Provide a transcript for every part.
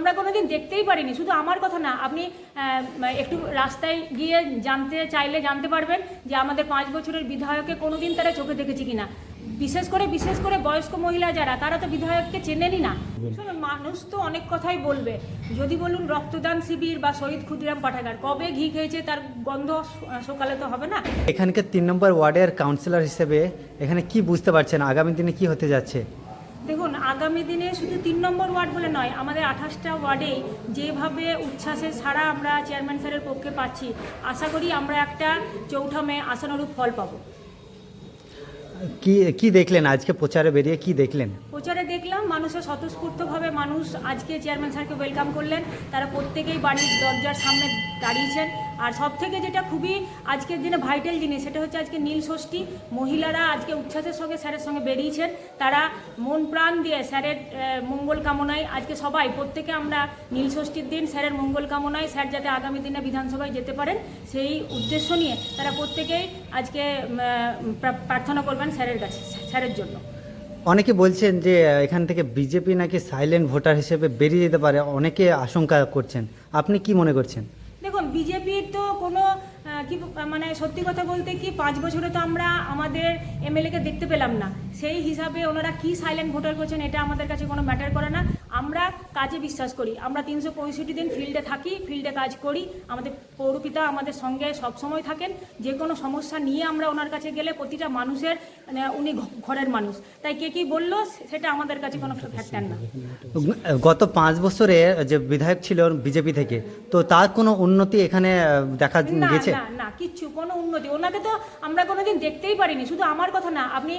আমরা কোনোদিন দেখতেই পারিনি। শুধু আমার কথা না, আপনি একটু রাস্তায় গিয়ে জানতে চাইলে জানতে পারবেন যে আমাদের 5 বছরের বিধায়ককে কোনোদিন তারা চোখে দেখেছে কিনা। বিশেষ করে বয়স্ক মহিলা যারা, তারা তো বিধায়ককে চেনেনই না। শুনুন, মানুষ তো অনেক কথাই বলবে। যদি বলুন রক্তদান শিবির বা শহীদ ক্ষুদিরাম পাঠাগার, কবে ঘি খেয়েছে তার গন্ধ সকালে তো হবে না। এখানকার 3 নম্বর ওয়ার্ডের কাউন্সিলর হিসেবে এখানে কি বুঝতে পারছেন আগামী দিনে কি হতে যাচ্ছে? দেখুন, আগামী দিনে শুধু 3 নম্বর ওয়ার্ড বলে নয়, আমাদের 28টা ওয়ার্ডেই যেভাবে উচ্ছ্বাসের সাড়া আমরা চেয়ারম্যান স্যারের পক্ষে পাচ্ছি, আশা করি আমরা একটা চৌঠা মে আশানুরূপ ফল পাবো। কি দেখলেন আজকে প্রচারে বেরিয়ে, কি দেখলেন? প্রচারে দেখলাম মানুষের স্বতঃস্ফূর্তভাবে মানুষ আজকে চেয়ারম্যান স্যারকে ওয়েলকাম করলেন। তারা প্রত্যেকেই বাড়ির দরজার সামনে দাঁড়িয়েছেন। আর সব থেকে যেটা খুবই আজকের দিনে ভাইটাল জিনিস, সেটা হচ্ছে আজকে নীল ষষ্ঠী। মহিলারা আজকে উচ্ছ্বাসের সঙ্গে স্যারের সঙ্গে বেরিয়েছেন। তারা মন প্রাণ দিয়ে স্যারের মঙ্গল কামনায় আজকে সবাই প্রত্যেকে আমরা নীল ষষ্ঠীর দিন স্যারের মঙ্গল কামনায় স্যার যাতে আগামী দিনে বিধানসভায় যেতে পারেন সেই উদ্দেশ্য নিয়ে তারা প্রত্যেকেই আজকে প্রার্থনা করবেন স্যারের কাছে, স্যারের জন্য। অনেকে বলছেন যে এখান থেকে বিজেপি নাকি সাইলেন্ট ভোটার হিসেবে বেরিয়ে যেতে পারে, অনেকে আশঙ্কা করছেন। আপনি কি মনে করছেন? দেখুন, বিজেপির তো কোনো কি মানে সত্যি কথা বলতে কি 5 বছরে তো আমরা আমাদের এমএলএকে দেখতে পেলাম না। সেই হিসাবে ওনারা কি সাইলেন্ট ভোটার করছেন এটা আমাদের কাছে কোনো ম্যাটার করে না। আমরা কাজে বিশ্বাস করি। আমরা 365 দিন ফিল্ডে থাকি, ফিল্ডে কাজ করি। আমাদের পৌরপিতা আমাদের সঙ্গে সবসময় থাকেন। যে কোনো সমস্যা নিয়ে আমরা ওনার কাছে গেলে প্রতিটা মানুষের উনি ঘরের মানুষ। তাই কে কি বললো সেটা আমাদের কাছে কোনো ফ্যাক্টর না। গত 5 বছরে যে বিধায়ক ছিল বিজেপি থেকে, তো তার কোনো উন্নতি এখানে দেখা গেছে? না, কিচ্ছু কোনো উন্নতি। ওনাকে তো আমরা কোনোদিন দেখতেই পারিনি। শুধু আমার কথা না, আপনি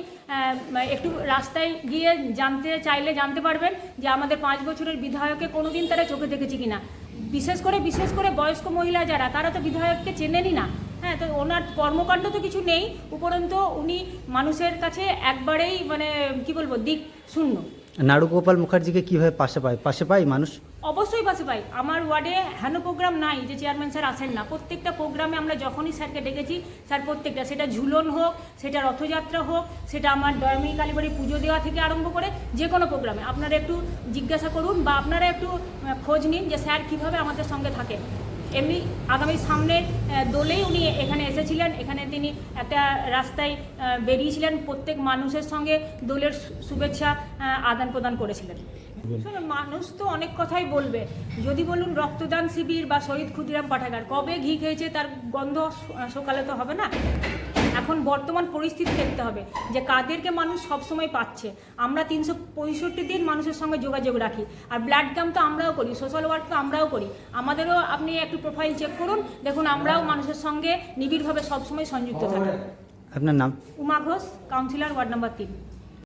একটু রাস্তায় গিয়ে জানতে চাইলে জানতে পারবেন যে আমাদের 5 বছরের বিধায়ককে কোনোদিন তারা চোখে দেখেছে কিনা। বিশেষ করে বয়স্ক মহিলা যারা, তারা তো বিধায়ককে চেনেনই না। হ্যাঁ, তো ওনার কর্মকাণ্ড তো কিছু নেই, উপরন্তু উনি মানুষের কাছে একবারেই মানে কি বলবো, দিক শূন্য। নাড়ুগোপাল মুখার্জিকে কিভাবে পাশে পায় মানুষ? অবশ্যই পাশে পাই। আমার ওয়ার্ডে হেন প্রোগ্রাম নাই যে চেয়ারম্যান স্যার আসেন না। প্রত্যেকটা প্রোগ্রামে আমরা যখনই স্যারকে ডেকেছি, স্যার প্রত্যেকটা, সেটা ঝুলন হোক, সেটা রথযাত্রা হোক, সেটা আমার দয়াময়ী কালীবাড়ি পুজো দেওয়া থেকে আরম্ভ করে যে কোনো প্রোগ্রামে আপনারা একটু জিজ্ঞাসা করুন বা আপনারা একটু খোঁজ নিন যে স্যার কীভাবে আমাদের সঙ্গে থাকেন। এমনি আগামী সামনের দোলেই উনি এখানে এসেছিলেন। এখানে তিনি একটা রাস্তায় বেরিয়েছিলেন, প্রত্যেক মানুষের সঙ্গে দোলের শুভেচ্ছা আদান প্রদান করেছিলেন। শুনুন, মানুষ তো অনেক কথাই বলবে। যদি বলুন রক্তদান শিবির বা শহীদ ক্ষুদিরাম পাঠাগার, কবে ঘি খেয়েছে তার গন্ধ সকালে তো হবে না। এখন বর্তমান পরিস্থিতি দেখতে হবে যে কাদেরকে মানুষ সবসময় পাচ্ছে। আমরা 365 দিন মানুষের সঙ্গে যোগাযোগ রাখি। আর ব্লাড ক্যাম্প তো আমরাও করি, সোশ্যাল ওয়ার্ক তো আমরাও করি। আমাদেরও আপনি একটু প্রোফাইল চেক করুন, দেখুন আমরাও মানুষের সঙ্গে নিবিড়ভাবে সবসময় সংযুক্ত থাকি। আপনার নাম? Uma Ghosh, councillor, ward number 3।